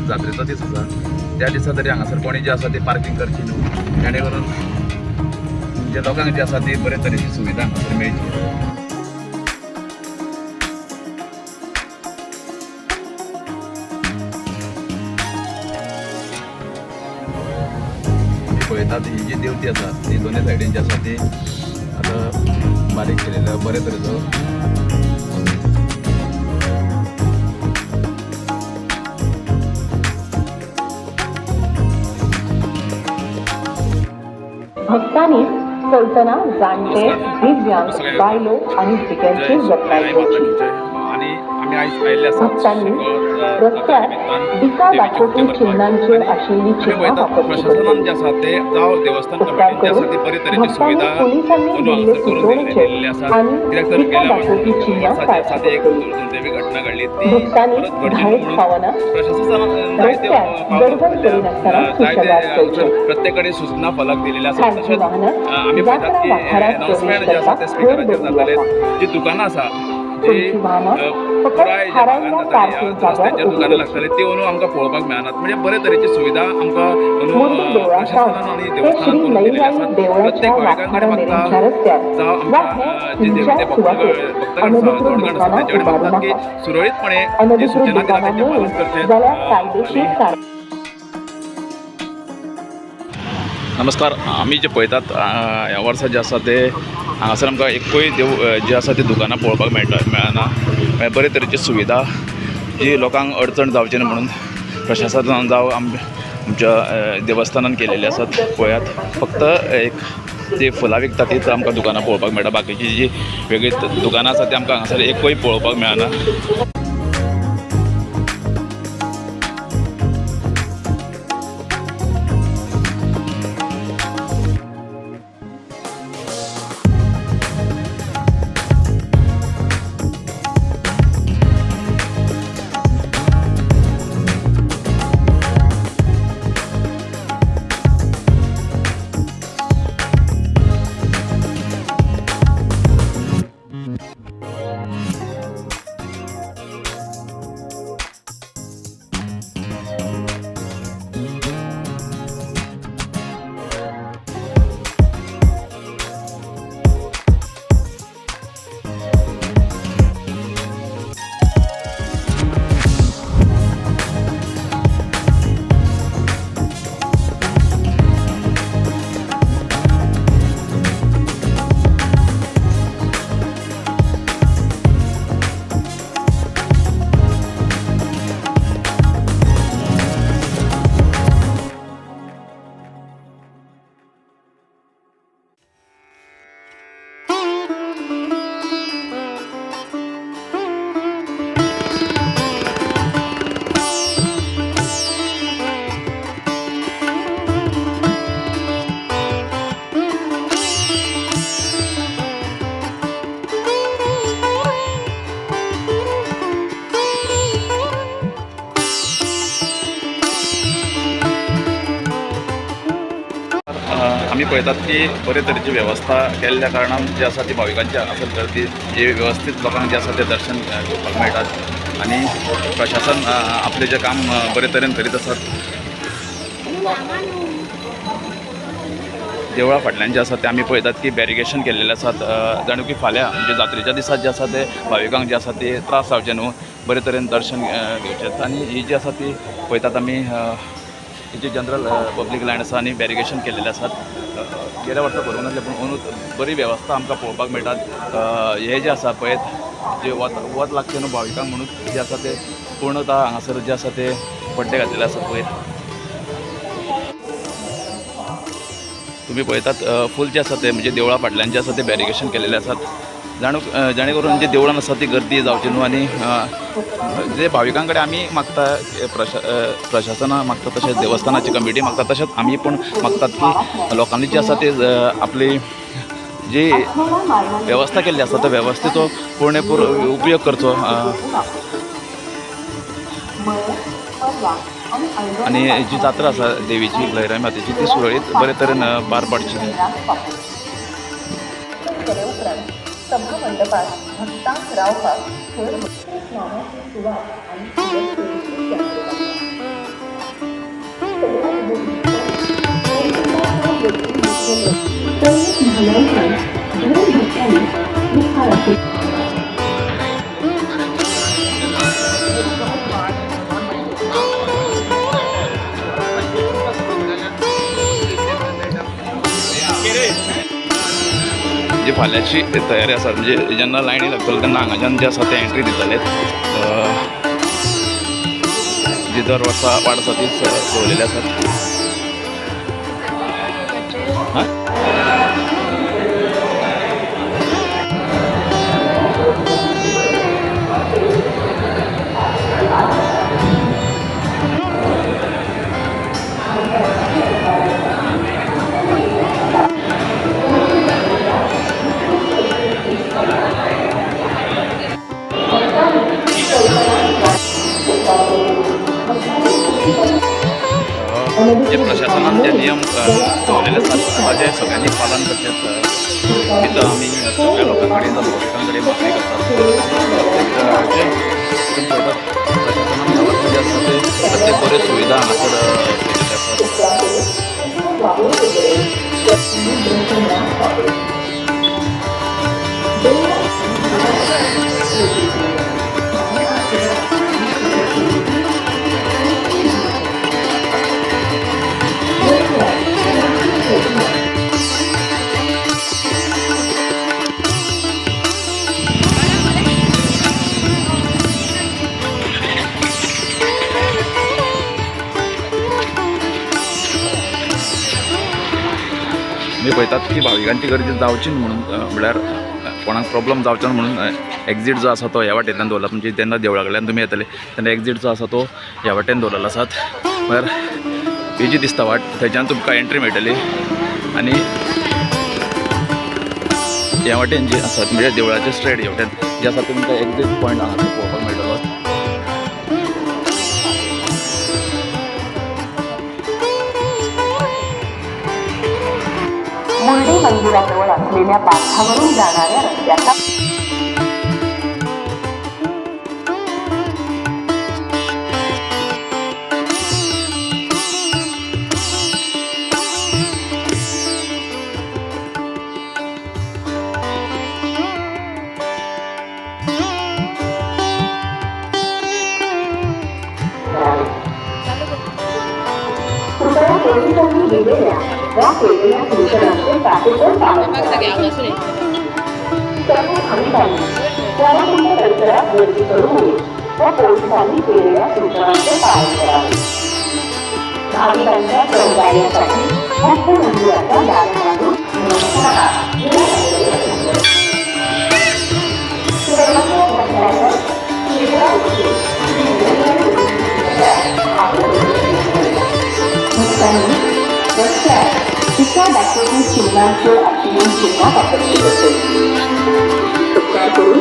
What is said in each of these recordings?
जात्रेचो दीस आसा त्या दिसा तरी हांगासर कोणी जे आसा ती पार्किंग करची न्हू, जेणे करून जे लोकांक जी आसा ती बरे तरेची सुविधा हांगासर मेळची। पळयतात ही जी देवती आसा ती दोनूय सायडीन जी आसा ती आतां बारीक केलेलो बरे तरेचो भक्तांनी चलतना जाणटे दिव्यांग बायलो आणि भुरग्यांची जतनाय घेवची। आम्ही आयज आयिल्ले आसात भक्तांनी रस्त्यार दिका दाखोवपी चिन्हांचेर आशिल्ली चिन्हां वापरची प्रशासनान जे आसा ते जावं देवस्थान कमिटीन जे आसा ती बरी तरेची सुविधा करून दिल्ली आसा। कित्याक तर गेल्या वर्सा आसा ती एक दुर्दैवी घटना घडली ती परत घडची म्हणून प्रशासनान जायते प्रत्येक कडेन सूचना फलक दिलेले आसा। तशेंच आमी पळयतात की अनाउन्समेंट जे आसा ते स्पिकराचेर जाताले। जी दुकानां आसा जी पुराय ज्या भागांत जाताली रस्त्याचेर दुकानां लागताली ती अंदू आमकां पळोवपाक मेळनात। म्हणजे बरे तरेची सुविधा आमकां प्रशासनान आनी देवस्थानान करून दिलेली आसा। प्रत्येक भाविकां कडेन मागता जावं आमकां जे देवते भक्तगण जोडगण आसा तेंचे कडेन मागतात की सुरळीतपणे जी सूचना दिला तेंचें पालन करचें। नमस्कार, आमी जे पळयतात ह्या वर्सा जे आसा ते हांगासर आमकां एकूय देव जे आसा ती दुकानां पळोवपाक मेळना। बरे तरेची सुविधा जी लोकांक अडचण जावची न्हू म्हणून प्रशासनान जावं आमच्या देवस्थानान केलेली आसात। पळयात फक्त एक जी फुलां विकता तीच आमकां दुकानां पळोवपाक मेळटा, बाकीची जी वेगळी दुकानां आसा ती आमकां हांगासर एकूय पळोवपाक मेळना। आमी पळयतात की बरे तरेची वेवस्था केल्ल्या कारणान जी आसा ती भाविकांची हांगासर गर्दी जी वेवस्थीत लोकांक जे आसा ते दर्शन घेवपाक मेळटात आनी प्रशासन आपलें जें काम बरे तरेन करीत आसात। देवळा फाटल्यान जे आसा ते आमी पळयतात की बॅरिगेशन केल्लेले आसात जाणू की फाल्यां म्हणजे जात्रेच्या दिसा जे आसा ते भाविकांक जे आसा ते त्रास जावचे न्हू, बरे तरेन दर्शन घेवचें। आनी ही जी आसा ती पळयतात आमी जी जनरल पब्लीक लँड आसा आनी बॅरिगेशन केल्लेले आसात। गेल्या वर्सा बरोवन नासलें पूण अंदू बरी वेवस्था आमकां पळोवपाक मेळटात। हे जे आसा पळयत जे वत लागचें न्हू भाविकांक म्हणून जे आसा ते पूर्णता हांगासर जे आसा ते पड्डे घातलेले आसात। पळयत तुमी पळयतात फूल जे आसा ते म्हणजे देवळा फाटल्यान जे आसा ते बॅरिगेशन केलेले आसात जाणे करून जी देवळान आसा ती गर्दी जावची न्हू। आनी जे भाविकां कडेन आमी मागता प्रशासनाक मागता तशेंच देवस्थानाची कमिटी मागता तशेंच आमी पण मागतात की लोकांनी जी आसा ती आपली जी वेवस्था केल्ली आसा त्या वेवस्थेचो पूर्णपूर उपयोग करचो आनी जी जात्रा आसा देवीची लयराई मातेची ती सुरळीत बरे तरेन पार पाडची। सभा मंडपात भक्तांक रावपाक थंय जी फाल्यांची तयारी आसा म्हणजे जेन्ना लायनी लागतले तेन्ना हांगाच्यान जे आसा ते एंट्री दितले जी दर वर्सा वाड आसा तीच दवरलेली आसात. जे प्रशासनान जे नियम दवरलेले आसात ताचे सगळ्यांनी पालन करचें तिथं आमी सगळ्या लोकां कडेन नागरिकां कडेन मागणी करतात. प्रशासनान गांवांतले जे आसा ते प्रत्येक बऱ्यो सुविधा हांगासर केलेल्यो मी पळयतात की भाविकांची गर्दी जावची म्हणून म्हळ्यार कोणाक प्रॉब्लम जावचो म्हणून एक्झीट जो आसा तो ह्या वाटेंतल्यान दवरला. म्हणजे तेन्ना देवळा कडल्यान तुमी येतले तेन्ना एक्झीट जो आसा तो ह्या वाटेन दवरलेलो आसात. म्हळ्यार ही जी दिसता वाट थंयच्यान तुमकां एंट्री मेळटली आनी ह्या वाटेन जी आसात म्हणजे देवळाचे स्ट्रेट ह्या वाटेन जे आसा तुमकां एक्झीट पॉयंट हांगासर पळोवपाक मेळटलो. मुर्डे मंदिराजवळ असलेल्या बांधावरून जाणाऱ्या रस्त्याचा पोलिसांनी दिलेल्या या केलेल्या सूचनांचे काटेकोर पालन करावे. सर्व भाविकांनी त्याकुंड परिसरात गर्दी करू नये व पोलिसांनी केलेल्या सूचनांचे पालन करावे. भाविकांच्या सहकार्यासाठी मुख्य मंदिराच्या दारावरून टीका दाखवून चिन्हांचे आचरण चिन्ह वापरले होते. उपकार करून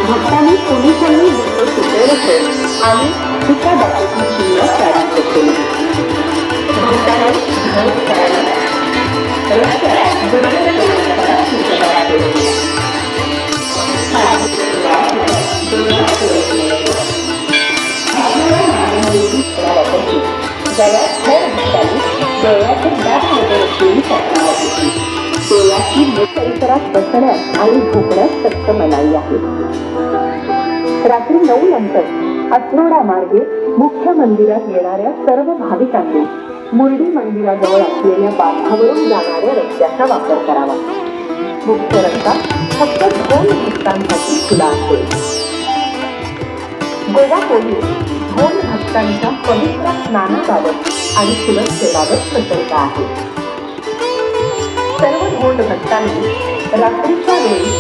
भक्तांनी पोलिसांनी दिले सुचवले आणि टीका दाखवून चिन्ह प्रारंभ केले. भक्तांनी घोष करायला रस्त्यात सूचना केली. देवाची परिसरात बसण्यास आणि झोपण्यास सक्त मनाई आहे. रात्री 9 नंतर अस्नोडा मार्गे मुख्य मंदिरात येणाऱ्या सर्व भाविकांनी मुर्डी मंदिराजवळ असलेल्या बांधावरून जाणाऱ्या रस्त्याचा वापर करावा. मुख्य रस्ता फक्त 2 भक्तांसाठी खुला असेल. गोवा पोलीस 2 भक्तांच्या पवित्र स्नानाबाबत आणि सुरक्षेबाबत सतर्क आहे. सर्व धोंड भक्तांनी रात्रीच्या वेळी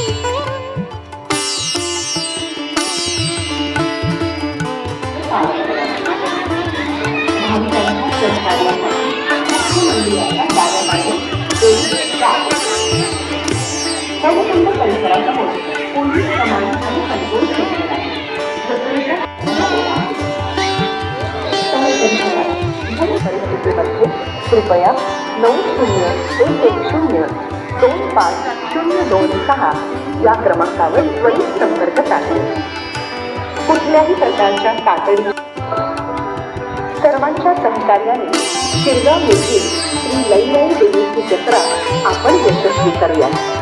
भाविकांच्या सहकार्यासाठी मुख्य मंदिराच्या दाराबाहेर हरिकुंड परिसरासमोर पोलीस कमांड आणि कंट्रोल सेंटर आहे. परिस्थितीमध्ये कृपया 9010250226 या क्रमांकावर त्वरित संपर्क साधा. कुठल्याही प्रकारच्या तातडी सर्वांच्या सहकार्याने शिरगाव येथील श्री लईलाई देवीची जत्रा आपण यशस्वी करूया.